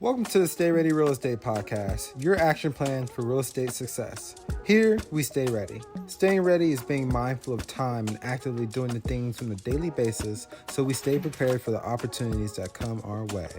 Welcome to the Stay Ready Real Estate Podcast, your action plan for real estate success. Here, we stay ready. Staying ready is being mindful of time and actively doing the things on a daily basis so we stay prepared for the opportunities that come our way.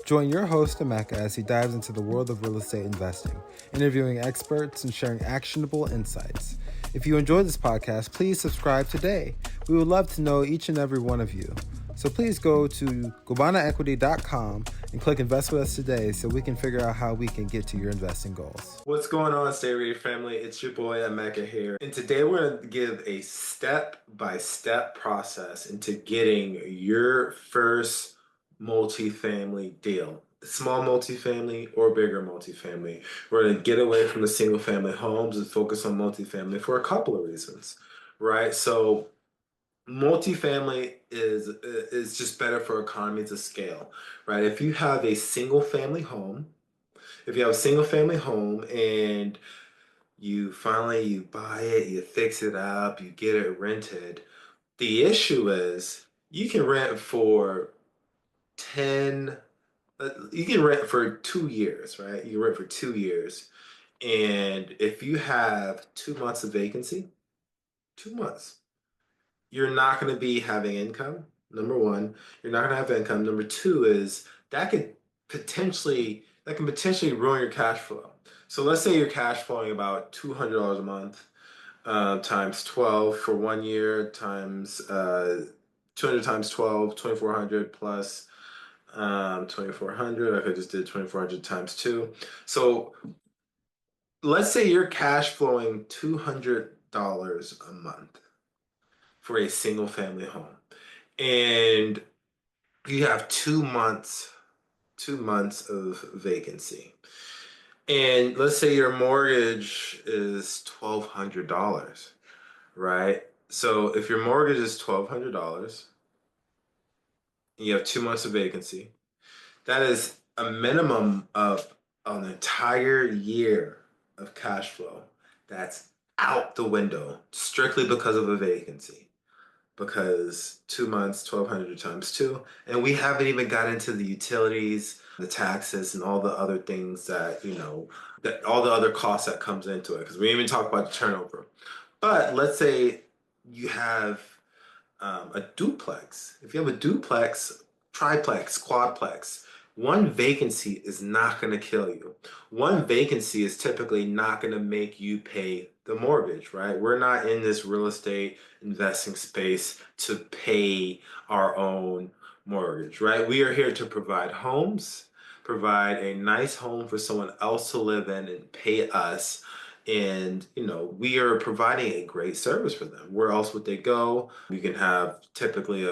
Join your host, Emeka, as he dives into the world of real estate investing, interviewing experts and sharing actionable insights. If you enjoyed this podcast, please subscribe today. We would love to know each and every one of you. So please go to ogbonnaequity.com and click Invest with us today so we can figure out how we can get to your investing goals. What's going on, Stay Ready family? It's your boy Emeka here. And today we're going to give a step-by-step process into getting your first multifamily deal. Small multifamily or bigger multifamily. We're going to get away from the single family homes and focus on multifamily for a couple of reasons, right? So multifamily is just better for economies of scale, right? If you have a single family home, and you buy it, you fix it up, you get it rented, the issue is you can rent for 10, you can rent for 2 years, right? You can rent for 2 years. And if you have 2 months of vacancy, 2 months, you're not going to be having income. Number one, you're not going to have income. Number two is that can potentially ruin your cash flow. So let's say you're cash flowing about $200 a month, times 12 for 1 year, times 200 times 12, 2,400 plus 2,400. I could just did 2,400 times two. So let's say you're cash flowing $200 a month for a single family home. And you have 2 months of vacancy. And let's say your mortgage is $1,200, right? So if your mortgage is $1,200 and you have 2 months of vacancy, that is a minimum of an entire year of cash flow that's out the window strictly because of a vacancy. Because 2 months, 1,200 times two, and we haven't even got into the utilities, the taxes, and all the other things that all the other costs that comes into it. Because we didn't even talk about the turnover. But let's say you have a duplex. If you have a duplex, triplex, quadplex, one vacancy is not going to kill you. One vacancy is typically not going to make you pay the mortgage, right? We're not in this real estate investing space to pay our own mortgage, right? We are here to provide homes, provide a nice home for someone else to live in and pay us. And we are providing a great service for them. Where else would they go? You can have typically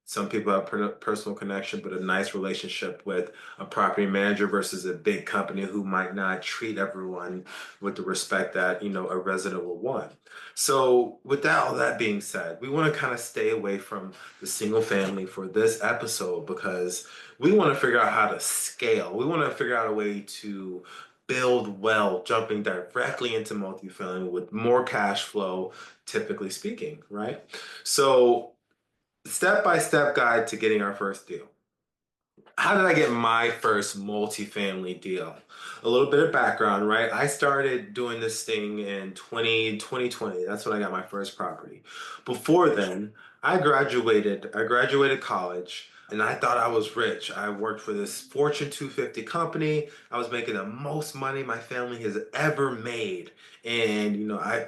some people have personal connection, but a nice relationship with a property manager versus a big company who might not treat everyone with the respect that a resident will want. So with all that being said, we want to kind of stay away from the single family for this episode because we want to figure out how to scale. We want to figure out a way to build wealth, jumping directly into multifamily with more cash flow, typically speaking, right? So step-by-step guide to getting our first deal. How did I get my first multifamily deal? A little bit of background, right? I started doing this thing in 2020. That's when I got my first property. Before then, I graduated college and I thought I was rich. I worked for this Fortune 250 company. I was making the most money my family has ever made. And I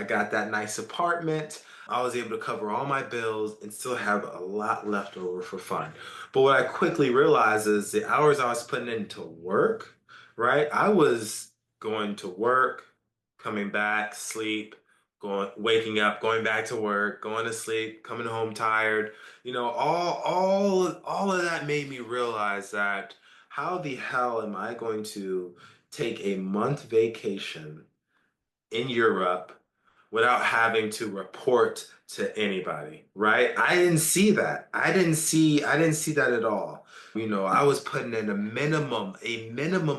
got that nice apartment. I was able to cover all my bills and still have a lot left over for fun. But what I quickly realized is the hours I was putting into work, right? I was going to work, coming back, sleep, waking up, going back to work, going to sleep, coming home tired. All of that made me realize that how the hell am I going to take a month vacation in Europe without having to report to anybody, right? I didn't see that. I didn't see that at all. I was putting in a minimum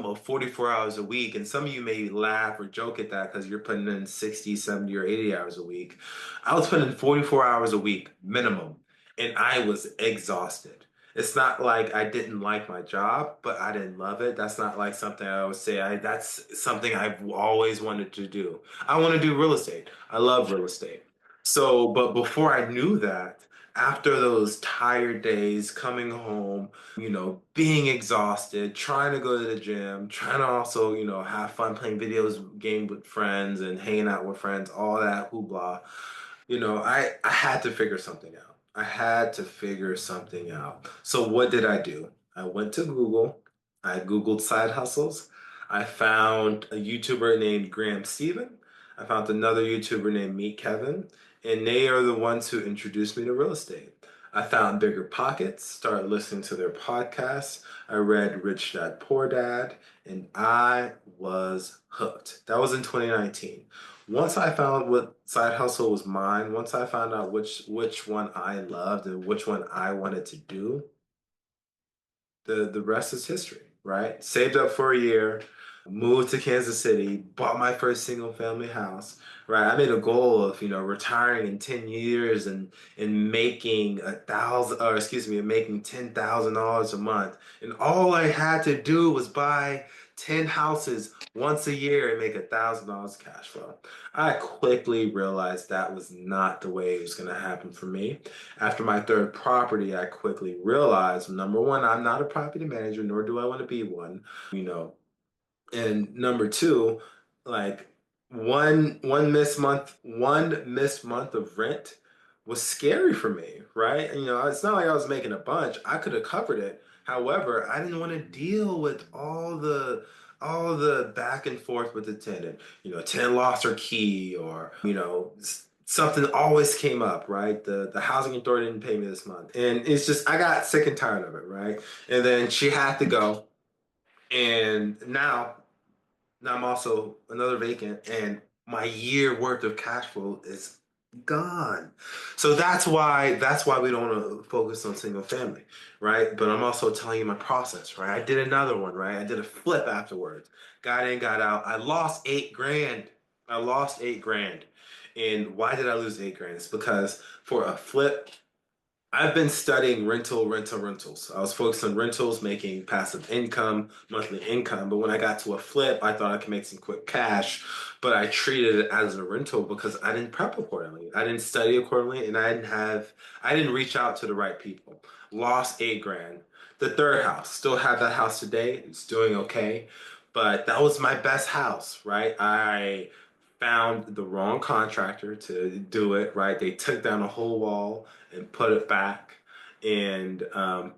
of 44 hours a week. And some of you may laugh or joke at that because you're putting in 60, 70, or 80 hours a week. I was putting in 44 hours a week minimum, and I was exhausted. It's not like I didn't like my job, but I didn't love it. That's not like something I would say that's something I've always wanted to do. I want to do real estate. I love real estate. So, but before I knew that, after those tired days coming home, being exhausted, trying to go to the gym, trying to also, have fun playing videos game with friends and hanging out with friends, all that hoopla. I had to figure something out. I had to figure something out. So what did I do? I went to Google. I Googled side hustles. I found a YouTuber named Graham Stephen. I found another YouTuber named Meet Kevin, and they are the ones who introduced me to real estate. I found Bigger Pockets, started listening to their podcasts. I read Rich Dad Poor Dad, and I was hooked. That was in 2019. Once I found what side hustle was mine, once I found out which one I loved and which one I wanted to do, the rest is history, right? Saved up for a year, moved to Kansas City, bought my first single family house, right? I made a goal of, retiring in 10 years and making making $10,000 a month. And all I had to do was buy 10 houses once a year and make $1,000 cash flow. I quickly realized that was not the way it was going to happen for me. After my third property, I quickly realized, number one, I'm not a property manager, nor do I want to be one, you know. And number two, like one missed month of rent was scary for me, right? And, it's not like I was making a bunch. I could have covered it. However, I didn't want to deal with all the back and forth with the tenant. Tenant lost her key, or something always came up, right? The housing authority didn't pay me this month, and it's just I got sick and tired of it, right? And then she had to go, and now I'm also another vacant, and my year worth of cash flow is gone. So that's why we don't want to focus on single family, right? But I'm also telling you my process, right? I did another one, right? I did a flip afterwards. Got in, got out. I lost 8 grand. I lost 8 grand. And why did I lose 8 grand? It's because for a flip, I've been studying rentals. I was focused on rentals, making passive income, monthly income. But when I got to a flip, I thought I could make some quick cash. But I treated it as a rental because I didn't prep accordingly. I didn't study accordingly, and I didn't reach out to the right people. Lost 8 grand. The third house, still have that house today. It's doing okay. But that was my best house, right? I found the wrong contractor to do it, right? They took down a whole wall and put it back, and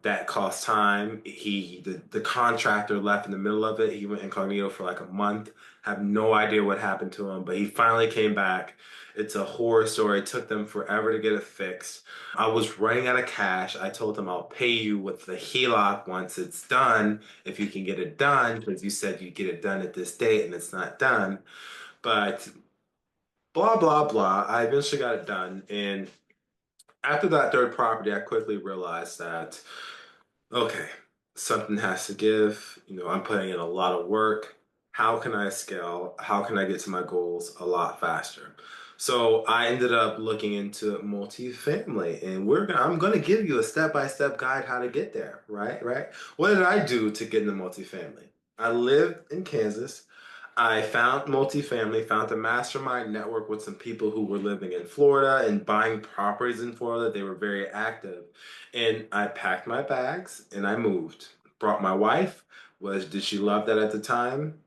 that cost time. The contractor left in the middle of it. He went incognito for like a month. Have no idea what happened to him, but he finally came back. It's a horror story. It took them forever to get it fixed. I was running out of cash. I told them I'll pay you with the HELOC once it's done, if you can get it done, because you said you'd get it done at this date and it's not done. But blah blah blah. I eventually got it done, and after that third property, I quickly realized that, okay, something has to give. I'm putting in a lot of work. How can I scale? How can I get to my goals a lot faster? So I ended up looking into multifamily, and I'm gonna give you a step-by-step guide how to get there, right? Right? What did I do to get into multifamily? I lived in Kansas. I found multifamily, found a mastermind network with some people who were living in Florida and buying properties in Florida. They were very active. And I packed my bags and I moved. Brought my wife. Did she love that at the time?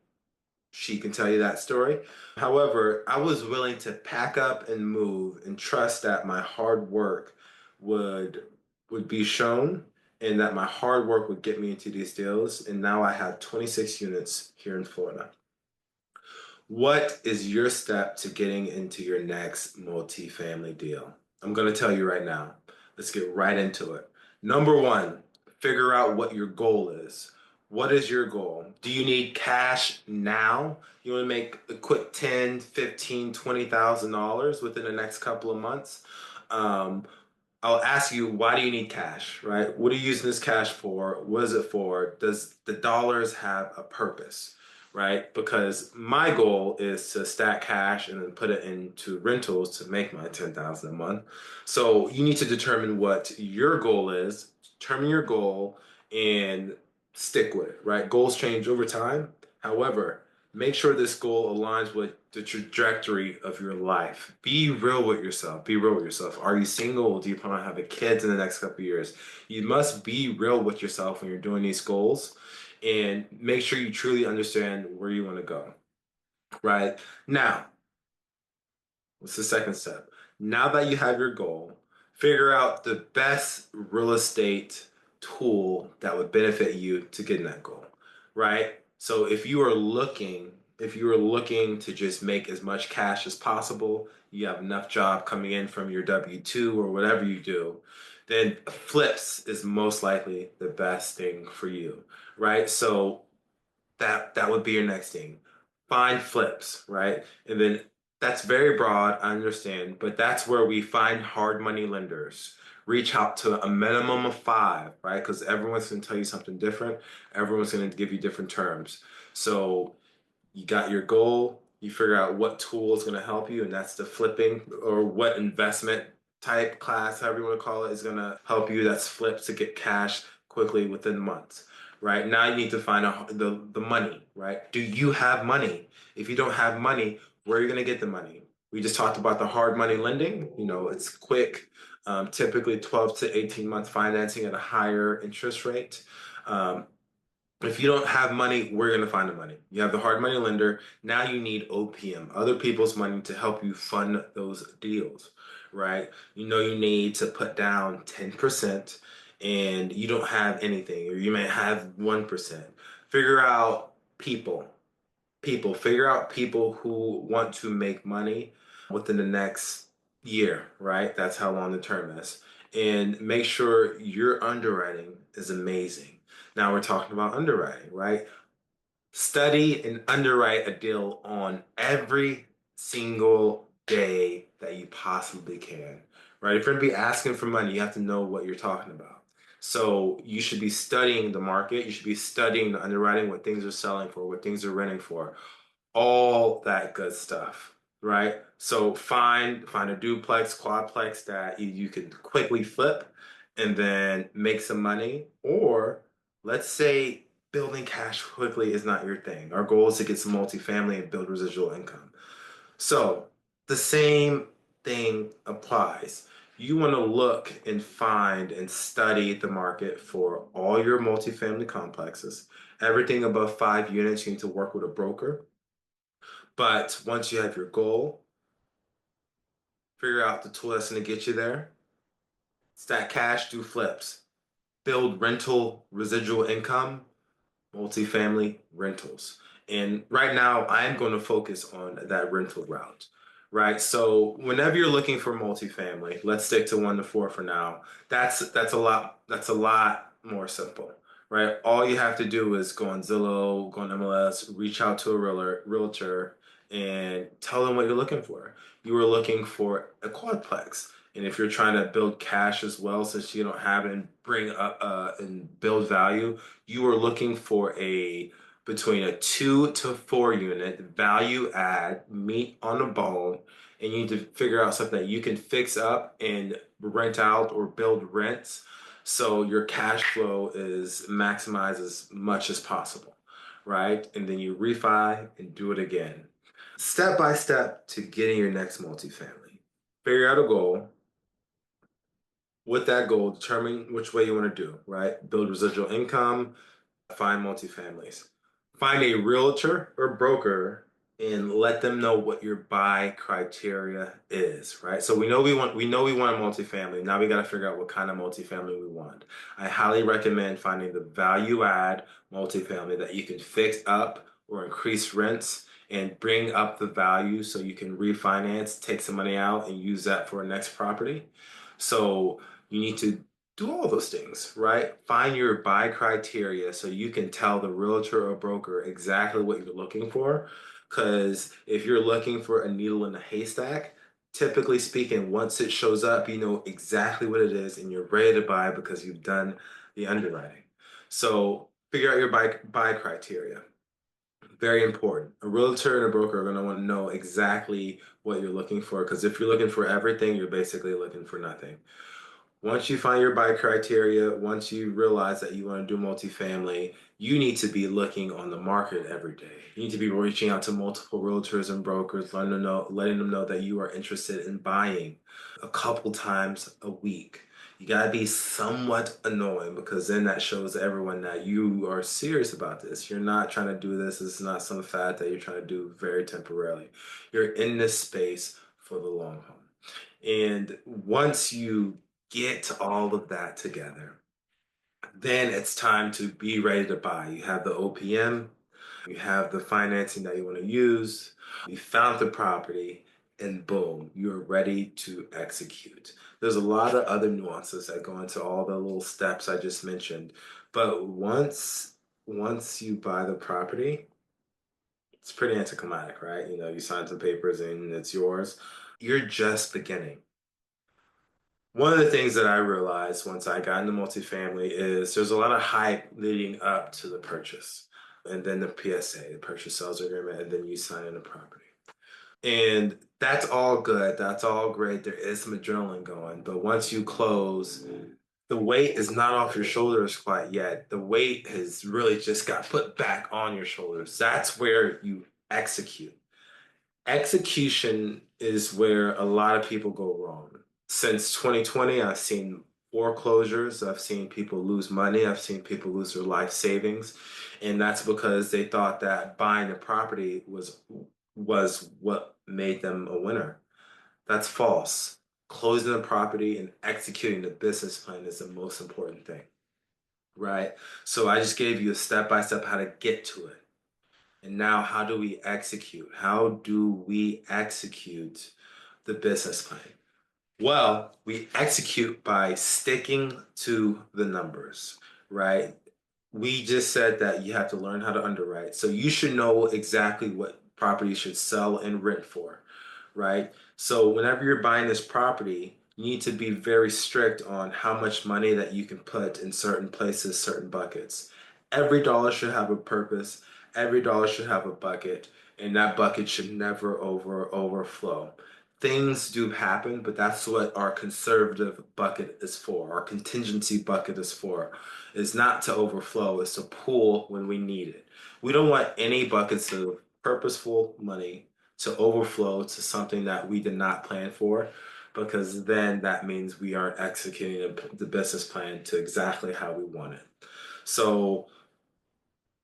She can tell you that story. However, I was willing to pack up and move and trust that my hard work would would be shown, and that my hard work would get me into these deals. And now I have 26 units here in Florida. What is your step to getting into your next multifamily deal? I'm going to tell you right now. Let's get right into it. Number one, figure out what your goal is. What is your goal? Do you need cash now? You want to make a quick 10, 15, $20,000 within the next couple of months? Um, I'll ask you, why do you need cash, right? What are you using this cash for? What is it for? Does the dollars have a purpose, right? Because my goal is to stack cash and then put it into rentals to make my 10,000 a month. So you need to determine what your goal is, determine your goal and stick with it, right? Goals change over time. However, make sure this goal aligns with the trajectory of your life. Be real with yourself. Be real with yourself. Are you single? Do you plan on having kids in the next couple of years? You must be real with yourself when you're doing these goals and make sure you truly understand where you want to go, right? Now, what's the second step? Now that you have your goal, figure out the best real estate tool that would benefit you to getting that goal, right? So if you are looking to just make as much cash as possible, you have enough job coming in from your W-2 or whatever you do, then flips is most likely the best thing for you, right? So that would be your next thing. Find flips, right? And then that's very broad, I understand, but that's where we find hard money lenders. Reach out to a minimum of five, right? Because everyone's going to tell you something different. Everyone's going to give you different terms. So you got your goal, you figure out what tool is going to help you, and that's the flipping or what investment type class, however you want to call it, is going to help you. That's flips to get cash quickly within months, right? Now you need to find the money, right? Do you have money? If you don't have money, where are you going to get the money? We just talked about the hard money lending. You know, it's quick, typically 12 to 18 month financing at a higher interest rate. Um, if you don't have money, we're going to find the money. You have the hard money lender. Now you need OPM, other people's money to help you fund those deals, right? You know you need to put down 10% and you don't have anything, or you may have 1%. Figure out figure out people who want to make money within the next year, right? That's how long the term is. And make sure your underwriting is amazing. Now we're talking about underwriting, right? Study and underwrite a deal on every single day that you possibly can, right? If you're going to be asking for money, you have to know what you're talking about. So you should be studying the market. You should be studying the underwriting, what things are selling for, what things are renting for, all that good stuff, right? So find a duplex, quadplex that you can quickly flip and then make some money. Or let's say building cash quickly is not your thing. Our goal is to get some multifamily and build residual income. So the same thing applies. You want to look and find and study the market for all your multifamily complexes. Everything above 5 units, you need to work with a broker. But once you have your goal, figure out the tool that's going to get you there, stack cash, do flips, build rental residual income, multifamily rentals. And right now, I am going to focus on that rental route, right? So whenever you're looking for multifamily, let's stick to 1 to 4 for now. That's a lot more simple, right? All you have to do is go on Zillow, go on MLS, reach out to a realtor, and tell them what you're looking for. You are looking for a quadplex. And if you're trying to build cash as well, since you don't have it and bring up and build value, you are looking for a between a 2 to 4 unit value add meat on the bone, and you need to figure out something that you can fix up and rent out or build rents so your cash flow is maximized as much as possible, right? And then you refi and do it again. Step by step to getting your next multifamily. Figure out a goal. With that goal, determine which way you want to do, right? Build residual income, find multifamilies. Find a realtor or broker and let them know what your buy criteria is, right? So we know we want a multifamily. Now we got to figure out what kind of multifamily we want. I highly recommend finding the value add multifamily that you can fix up or increase rents and bring up the value so you can refinance, take some money out and use that for a next property. So you need to do all those things, right? Find your buy criteria so you can tell the realtor or broker exactly what you're looking for. Because if you're looking for a needle in a haystack, typically speaking, once it shows up, you know exactly what it is and you're ready to buy because you've done the underwriting. So figure out your buy criteria. Very important. A realtor and a broker are going to want to know exactly what you're looking for because if you're looking for everything, you're basically looking for nothing. Once you find your buy criteria, once you realize that you want to do multifamily, you need to be looking on the market every day. You need to be reaching out to multiple realtors and brokers, letting them know that you are interested in buying a couple times a week. You gotta be somewhat annoying because then that shows everyone that you are serious about this. You're not trying to do this. This is not some fad that you're trying to do very temporarily. You're in this space for the long haul. And once you get all of that together, then it's time to be ready to buy. You have the OPM, you have the financing that you want to use, you found the property, and boom, you're ready to execute. There's a lot of other nuances that go into all the little steps I just mentioned, but once you buy the property, it's pretty anticlimactic, right? You know, you sign some papers and it's yours. You're just beginning. One of the things that I realized once I got into multifamily is there's a lot of hype leading up to the purchase. And then the PSA, the purchase sales agreement, and then you sign in the property. And that's all good. That's all great. There is some adrenaline going. But once you close, the weight is not off your shoulders quite yet. The weight has really just got put back on your shoulders. That's where you execute. Execution is where a lot of people go wrong. Since 2020, I've seen foreclosures, I've seen people lose money, I've seen people lose their life savings, and that's because they thought that buying the property was what made them a winner. That's false. Closing the property and executing the business plan is the most important thing, right? So I just gave you a step by step how to get to it. And now, how do we execute? How do we execute the business plan? Well, we execute by sticking to the numbers, right? We just said that you have to learn how to underwrite. So you should know exactly what property you should sell and rent for, right? So whenever you're buying this property, you need to be very strict on how much money that you can put in certain places, certain buckets. Every dollar should have a purpose. Every dollar should have a bucket, and that bucket should never overflow. Things do happen, but that's what our conservative bucket is for. Our contingency bucket is for. It's not to overflow, it's to pool when we need it. We don't want any buckets of purposeful money to overflow to something that we did not plan for, because then that means we aren't executing the business plan to exactly how we want it. So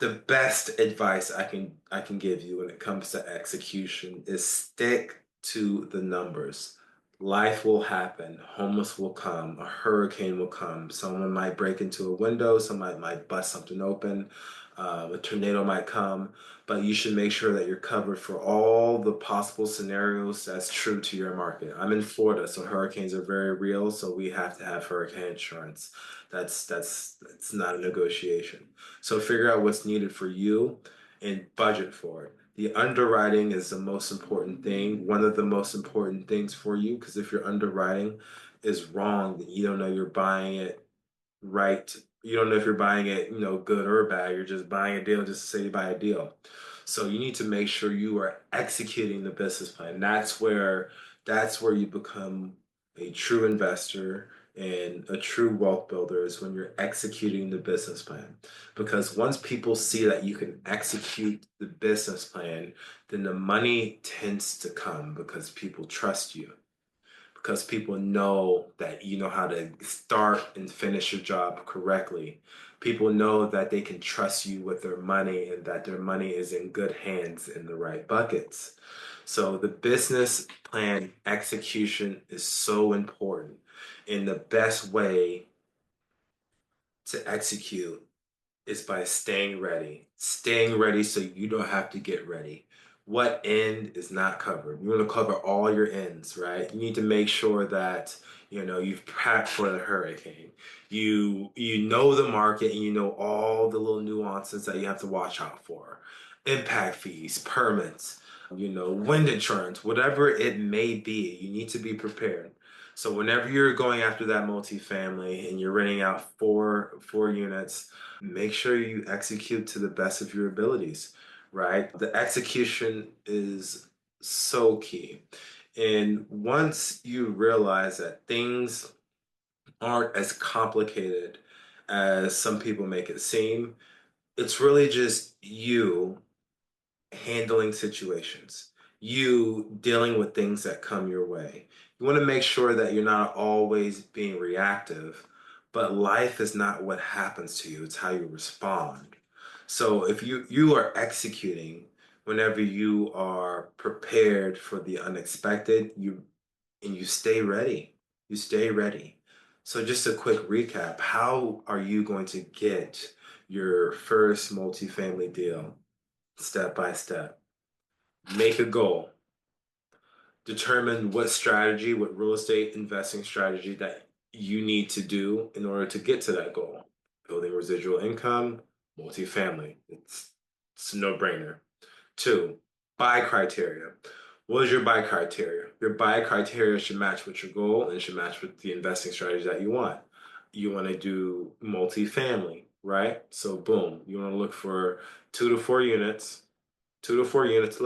the best advice I can give you when it comes to execution is stick to the numbers. Life will happen, homeless will come, a hurricane will come, someone might break into a window, somebody might bust something open, a tornado might come, but you should make sure that you're covered for all the possible scenarios that's true to your market. I'm in Florida, so hurricanes are very real, so we have to have hurricane insurance. That's not a negotiation. So figure out what's needed for you and budget for it. The underwriting is the most important thing, one of the most important things for you, because if your underwriting is wrong, then you don't know you're buying it right. You don't know if you're buying it, good or bad. You're just buying a deal just to say you buy a deal. So you need to make sure you are executing the business plan. That's where you become a true investor and a true wealth builder is when you're executing the business plan. Because once people see that you can execute the business plan, then the money tends to come because people trust you, because people know that you know how to start and finish your job correctly. People know that they can trust you with their money and that their money is in good hands in the right buckets. So the business plan execution is so important. And the best way to execute is by staying ready. Staying ready so you don't have to get ready. What end is not covered? You want to cover all your ends, right? You need to make sure that you've prepped for the hurricane. You know the market and you know all the little nuances that you have to watch out for. Impact fees, permits, wind insurance, whatever it may be, you need to be prepared. So whenever you're going after that multifamily and you're renting out four units, make sure you execute to the best of your abilities, right? The execution is so key. And once you realize that things aren't as complicated as some people make it seem. It's really just you handling situations, you dealing with things that come your way. You want to make sure that you're not always being reactive, but life is not what happens to you, it's how you respond. So if you are executing whenever you are prepared for the unexpected, you stay ready. You stay ready. So just a quick recap, how are you going to get your first multifamily deal? Step by step. Make a goal. Determine what strategy, what real estate investing strategy that you need to do in order to get to that goal. Building residual income, multifamily. It's a no-brainer. Two, buy criteria. What is your buy criteria? Your buy criteria should match with your goal and it should match with the investing strategy that you want. You want to do multifamily, right? So boom, you want to look for 2 to 4 units, 2 to 4 units,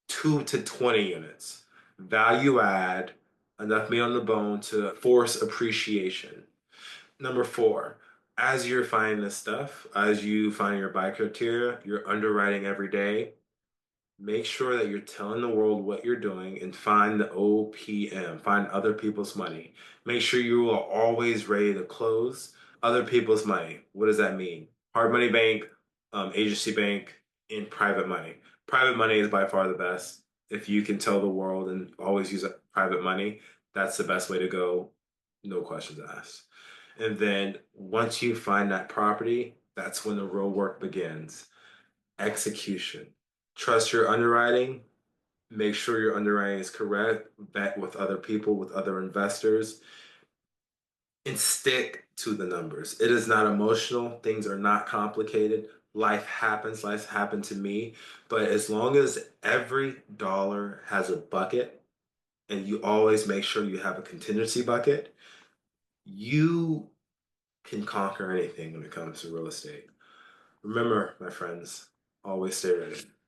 2 to 20 units. Value add, enough meat on the bone to force appreciation. Number four, as you're finding this stuff, as you find your buy criteria, you're underwriting every day. Make sure that you're telling the world what you're doing and find the OPM, find other people's money. Make sure you are always ready to close other people's money. What does that mean? Hard money bank, agency bank, and private money. Private money is by far the best. If you can tell the world and always use private money, that's the best way to go. No questions asked. And then once you find that property, that's when the real work begins. Execution. Trust your underwriting. Make sure your underwriting is correct. Vet with other people, with other investors, and stick to the numbers. It is not emotional. Things are not complicated. Life happens. Life happened to me. But as long as every dollar has a bucket and you always make sure you have a contingency bucket, you can conquer anything when it comes to real estate. Remember, my friends, always stay ready.